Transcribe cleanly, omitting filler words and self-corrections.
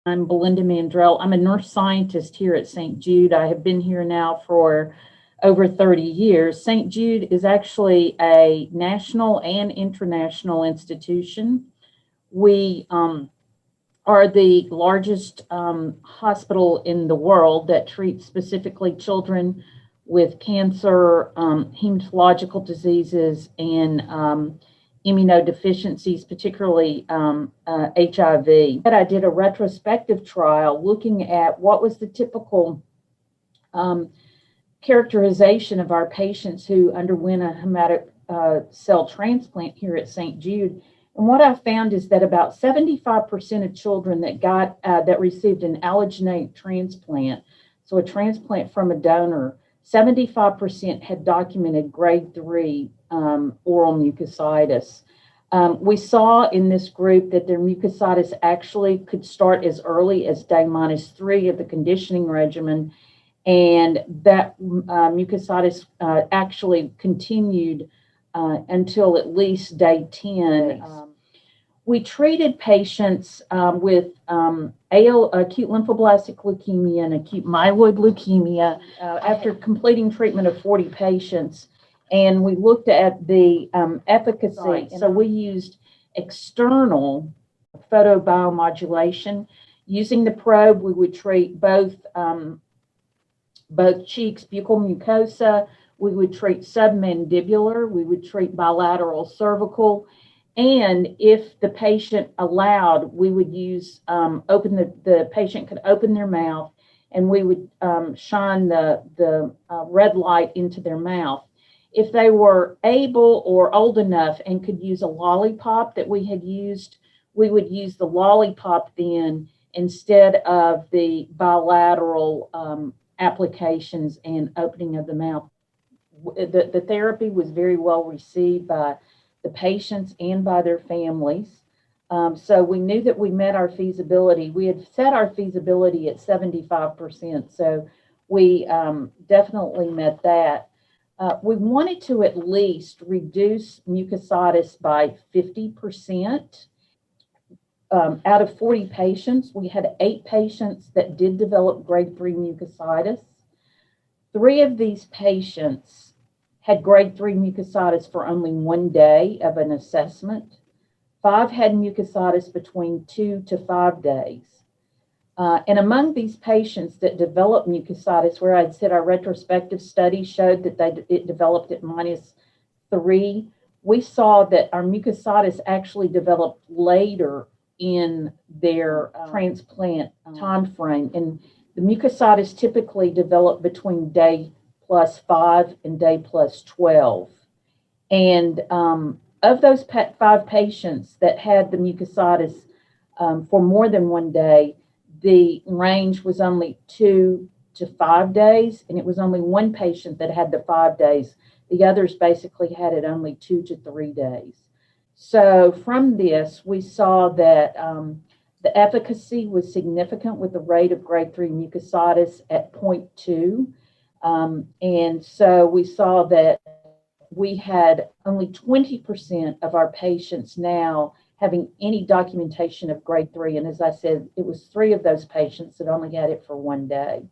I'm Belinda Mandrell. I'm a nurse scientist here at St. Jude. I have been here now for over 30 years. St. Jude is actually a national and international institution. We are the largest hospital in the world that treats specifically children with cancer, hematological diseases, and immunodeficiencies, particularly HIV. But I did a retrospective trial looking at what was the typical characterization of our patients who underwent a hepatic cell transplant here at St. Jude. And what I found is that about 75% of children that received an allogeneic transplant, so a transplant from a donor, 75% had documented grade 3 oral mucositis. We saw in this group that their mucositis actually could start as early as day -3 of the conditioning regimen, and that mucositis actually continued until at least day 10. We treated patients with acute lymphoblastic leukemia and acute myeloid leukemia after completing treatment of 40 patients, and we looked at the efficacy. So we used external photobiomodulation. Using the probe, we would treat both cheeks, buccal mucosa. We would treat submandibular. We would treat bilateral cervical. And if the patient allowed, we would use, the patient could open their mouth, and we would shine the red light into their mouth. If they were able or old enough and could use a lollipop that we had used, we would use the lollipop then instead of the bilateral applications and opening of the mouth. The therapy was very well received by the patients and by their families. So we knew that we met our feasibility. We had set our feasibility at 75%, so we definitely met that. We wanted to at least reduce mucositis by 50%. Out of 40 patients, we had 8 patients that did develop grade 3 mucositis. 3 of these patients had grade 3 mucositis for only 1 day of an assessment. 5 had mucositis between 2 to 5 days. And among these patients that developed mucositis, where I'd said our retrospective study showed that it developed at -3, we saw that our mucositis actually developed later in their transplant time frame. And the mucositis typically developed between day +5 and day +12. And of those 5 patients that had the mucositis for more than 1 day, the range was only 2 to 5 days, and it was only 1 patient that had the 5 days. The others basically had it only 2 to 3 days. So from this, we saw that the efficacy was significant with the rate of grade 3 mucositis at 0.2. And so we saw that we had only 20% of our patients now having any documentation of grade 3. And as I said, it was 3 of those patients that only had it for 1 day.